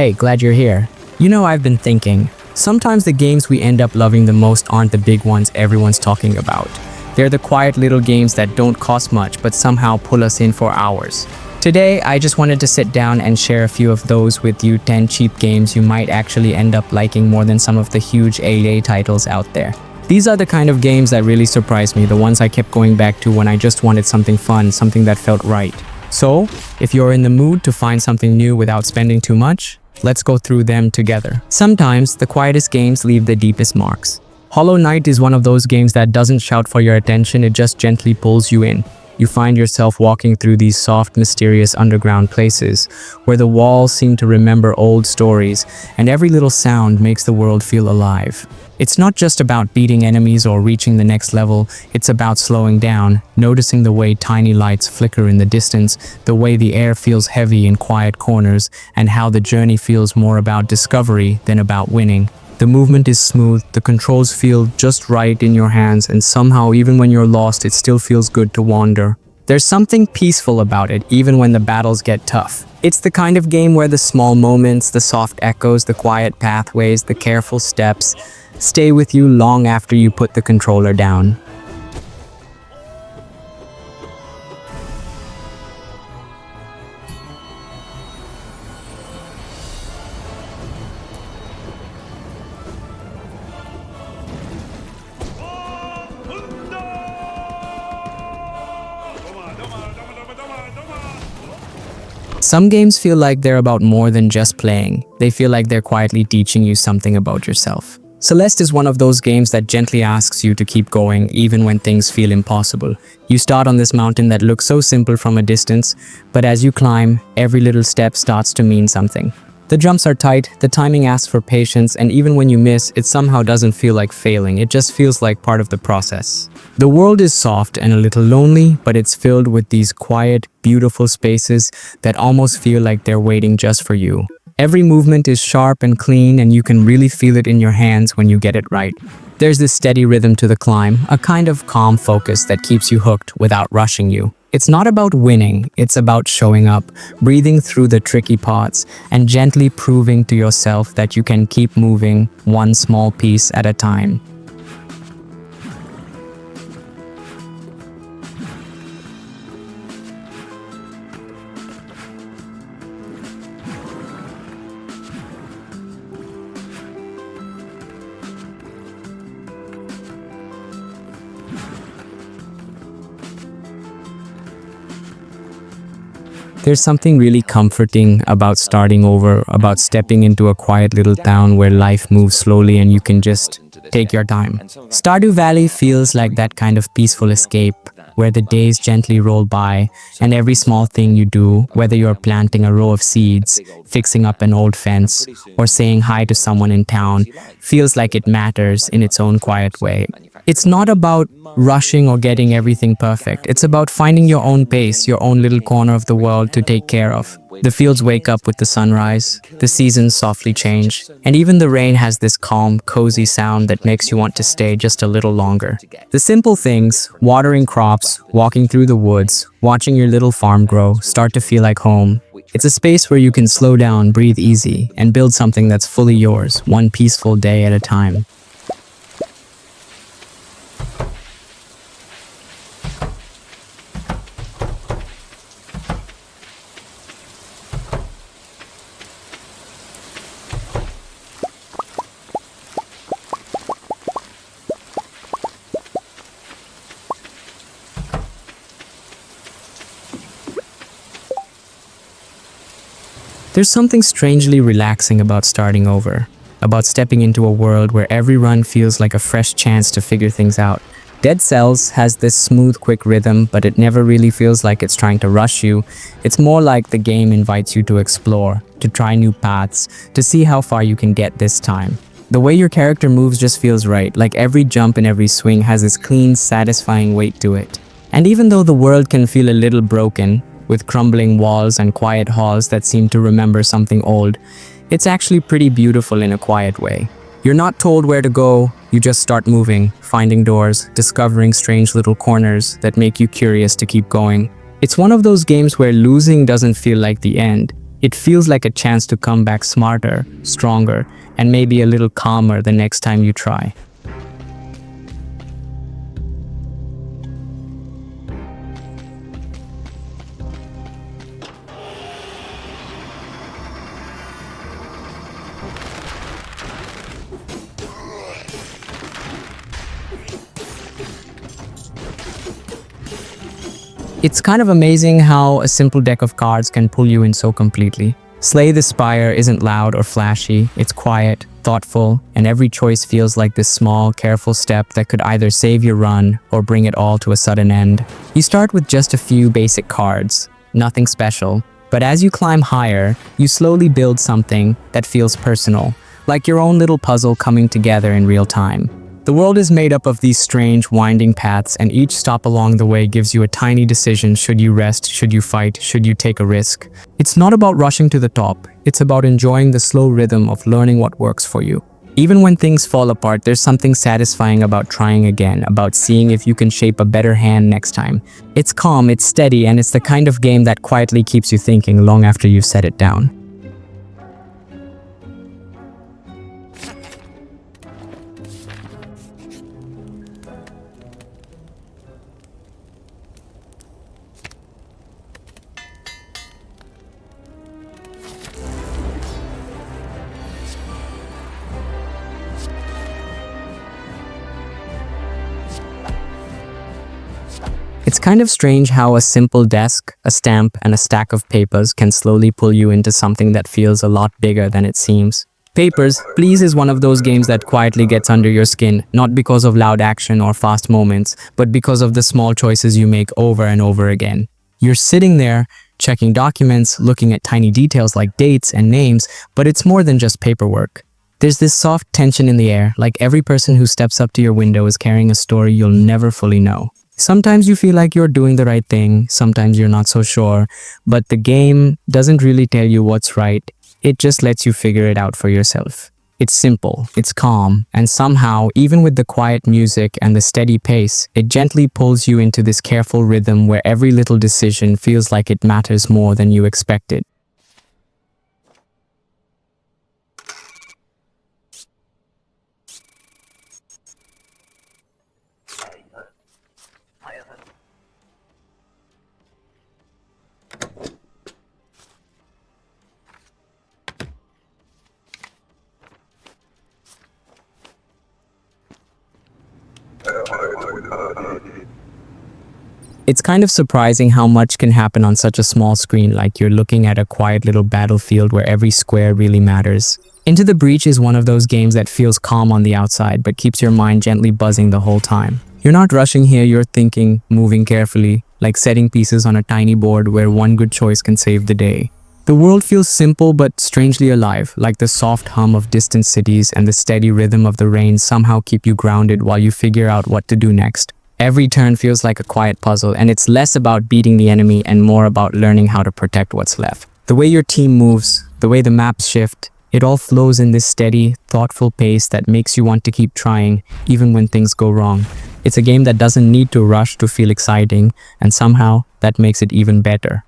Hey, glad you're here. I've been thinking, sometimes the games we end up loving the most aren't the big ones everyone's talking about. They're the quiet little games that don't cost much but somehow pull us in for hours. Today, I just wanted to sit down and share a few of those with you, 10 cheap games you might actually end up liking more than some of the huge AAA titles out there. These are the kind of games that really surprised me, the ones I kept going back to when I just wanted something fun, something that felt right. So, if you're in the mood to find something new without spending too much, let's go through them together. Sometimes, the quietest games leave the deepest marks. Hollow Knight is one of those games that doesn't shout for your attention, it just gently pulls you in. You find yourself walking through these soft, mysterious underground places, where the walls seem to remember old stories, and every little sound makes the world feel alive. It's not just about beating enemies or reaching the next level, it's about slowing down, noticing the way tiny lights flicker in the distance, the way the air feels heavy in quiet corners, and how the journey feels more about discovery than about winning. The movement is smooth, the controls feel just right in your hands, and somehow even when you're lost, it still feels good to wander. There's something peaceful about it, even when the battles get tough. It's the kind of game where the small moments, the soft echoes, the quiet pathways, the careful steps, stay with you long after you put the controller down. Some games feel like they're about more than just playing. They feel like they're quietly teaching you something about yourself. Celeste is one of those games that gently asks you to keep going even when things feel impossible. You start on this mountain that looks so simple from a distance, but as you climb, every little step starts to mean something. The jumps are tight, the timing asks for patience, and even when you miss, it somehow doesn't feel like failing, it just feels like part of the process. The world is soft and a little lonely, but it's filled with these quiet, beautiful spaces that almost feel like they're waiting just for you. Every movement is sharp and clean, and you can really feel it in your hands when you get it right. There's this steady rhythm to the climb, a kind of calm focus that keeps you hooked without rushing you. It's not about winning, it's about showing up, breathing through the tricky parts, and gently proving to yourself that you can keep moving one small piece at a time. There's something really comforting about starting over, about stepping into a quiet little town where life moves slowly and you can just take your time. Stardew Valley feels like that kind of peaceful escape where the days gently roll by and every small thing you do, whether you're planting a row of seeds, fixing up an old fence, or saying hi to someone in town, feels like it matters in its own quiet way. It's not about rushing or getting everything perfect. It's about finding your own pace, your own little corner of the world to take care of. The fields wake up with the sunrise, the seasons softly change, and even the rain has this calm, cozy sound that makes you want to stay just a little longer. The simple things, watering crops, walking through the woods, watching your little farm grow, start to feel like home. It's a space where you can slow down, breathe easy, and build something that's fully yours, one peaceful day at a time. There's something strangely relaxing about starting over, about stepping into a world where every run feels like a fresh chance to figure things out. Dead Cells has this smooth, quick rhythm, but it never really feels like it's trying to rush you. It's more like the game invites you to explore, to try new paths, to see how far you can get this time. The way your character moves just feels right, like every jump and every swing has this clean, satisfying weight to it. And even though the world can feel a little broken, with crumbling walls and quiet halls that seem to remember something old, it's actually pretty beautiful in a quiet way. You're not told where to go, you just start moving, finding doors, discovering strange little corners that make you curious to keep going. It's one of those games where losing doesn't feel like the end. It feels like a chance to come back smarter, stronger, and maybe a little calmer the next time you try. It's kind of amazing how a simple deck of cards can pull you in so completely. Slay the Spire isn't loud or flashy, it's quiet, thoughtful, and every choice feels like this small, careful step that could either save your run or bring it all to a sudden end. You start with just a few basic cards, nothing special, but as you climb higher, you slowly build something that feels personal, like your own little puzzle coming together in real time. The world is made up of these strange, winding paths, and each stop along the way gives you a tiny decision. Should you rest? Should you fight? Should you take a risk? It's not about rushing to the top. It's about enjoying the slow rhythm of learning what works for you. Even when things fall apart, there's something satisfying about trying again, about seeing if you can shape a better hand next time. It's calm, it's steady, and it's the kind of game that quietly keeps you thinking long after you've set it down. It's kind of strange how a simple desk, a stamp, and a stack of papers can slowly pull you into something that feels a lot bigger than it seems. Papers, Please is one of those games that quietly gets under your skin, not because of loud action or fast moments, but because of the small choices you make over and over again. You're sitting there, checking documents, looking at tiny details like dates and names, but it's more than just paperwork. There's this soft tension in the air, like every person who steps up to your window is carrying a story you'll never fully know. Sometimes you feel like you're doing the right thing, sometimes you're not so sure, but the game doesn't really tell you what's right, it just lets you figure it out for yourself. It's simple, it's calm, and somehow, even with the quiet music and the steady pace, it gently pulls you into this careful rhythm where every little decision feels like it matters more than you expected. It's kind of surprising how much can happen on such a small screen, like you're looking at a quiet little battlefield where every square really matters. Into the Breach is one of those games that feels calm on the outside but keeps your mind gently buzzing the whole time. You're not rushing here, you're thinking, moving carefully, like setting pieces on a tiny board where one good choice can save the day. The world feels simple but strangely alive, like the soft hum of distant cities and the steady rhythm of the rain somehow keep you grounded while you figure out what to do next. Every turn feels like a quiet puzzle, and it's less about beating the enemy and more about learning how to protect what's left. The way your team moves, the way the maps shift, it all flows in this steady, thoughtful pace that makes you want to keep trying, even when things go wrong. It's a game that doesn't need to rush to feel exciting, and somehow that makes it even better.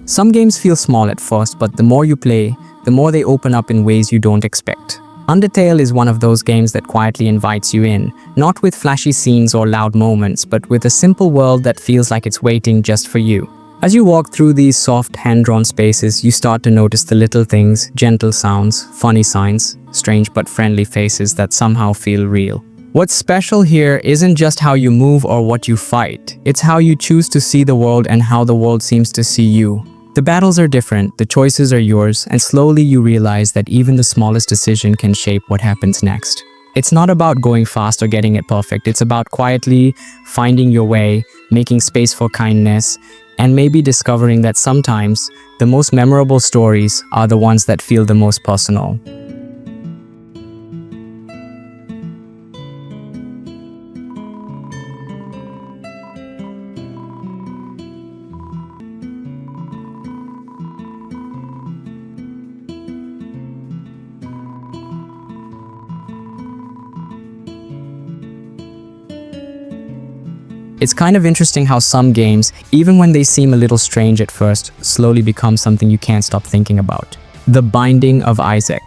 Some games feel small at first, but the more you play, the more they open up in ways you don't expect. Undertale is one of those games that quietly invites you in, not with flashy scenes or loud moments, but with a simple world that feels like it's waiting just for you. As you walk through these soft, hand-drawn spaces, you start to notice the little things, gentle sounds, funny signs, strange but friendly faces that somehow feel real. What's special here isn't just how you move or what you fight, it's how you choose to see the world and how the world seems to see you. The battles are different, the choices are yours, and slowly you realize that even the smallest decision can shape what happens next. It's not about going fast or getting it perfect, it's about quietly finding your way, making space for kindness, and maybe discovering that sometimes the most memorable stories are the ones that feel the most personal. It's kind of interesting how some games, even when they seem a little strange at first, slowly become something you can't stop thinking about. The Binding of Isaac.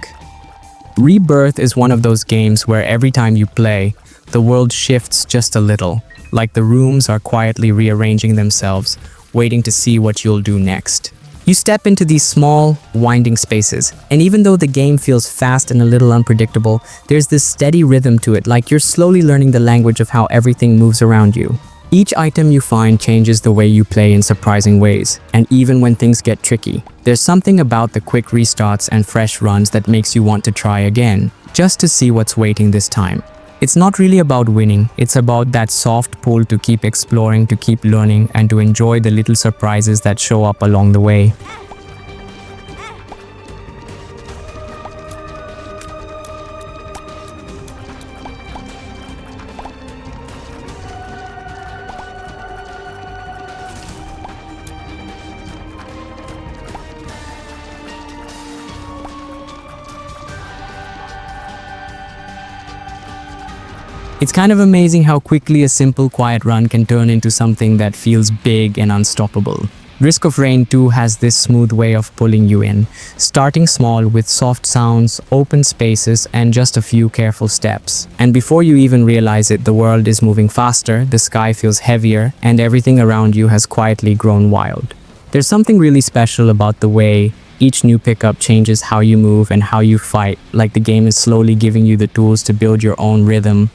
Rebirth is one of those games where every time you play, the world shifts just a little, like the rooms are quietly rearranging themselves, waiting to see what you'll do next. You step into these small, winding spaces, and even though the game feels fast and a little unpredictable, there's this steady rhythm to it, like you're slowly learning the language of how everything moves around you. Each item you find changes the way you play in surprising ways, and even when things get tricky, there's something about the quick restarts and fresh runs that makes you want to try again, just to see what's waiting this time. It's not really about winning, it's about that soft pull to keep exploring, to keep learning, and to enjoy the little surprises that show up along the way. It's kind of amazing how quickly a simple, quiet run can turn into something that feels big and unstoppable. Risk of Rain 2 has this smooth way of pulling you in, starting small with soft sounds, open spaces, and just a few careful steps. And before you even realize it, the world is moving faster, the sky feels heavier, and everything around you has quietly grown wild. There's something really special about the way each new pickup changes how you move and how you fight, like the game is slowly giving you the tools to build your own rhythm,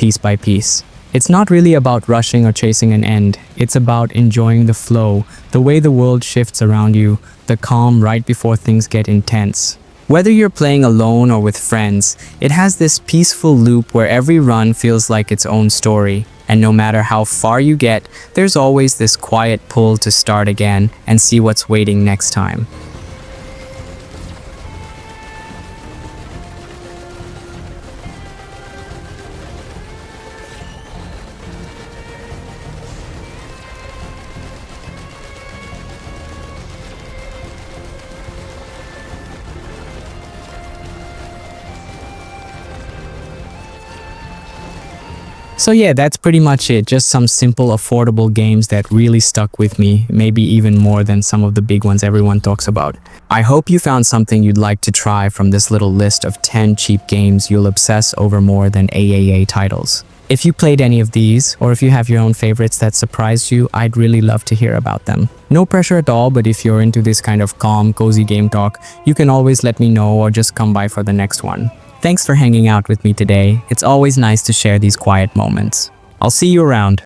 piece by piece. It's not really about rushing or chasing an end. It's about enjoying the flow, the way the world shifts around you, the calm right before things get intense. Whether you're playing alone or with friends, it has this peaceful loop where every run feels like its own story. And no matter how far you get, there's always this quiet pull to start again and see what's waiting next time. So yeah, that's pretty much it. Just some simple, affordable games that really stuck with me, maybe even more than some of the big ones everyone talks about. I hope you found something you'd like to try from this little list of 10 cheap games you'll obsess over more than AAA titles. If you played any of these, or if you have your own favorites that surprised you, I'd really love to hear about them. No pressure at all, but if you're into this kind of calm, cozy game talk, you can always let me know or just come by for the next one. Thanks for hanging out with me today. It's always nice to share these quiet moments. I'll see you around.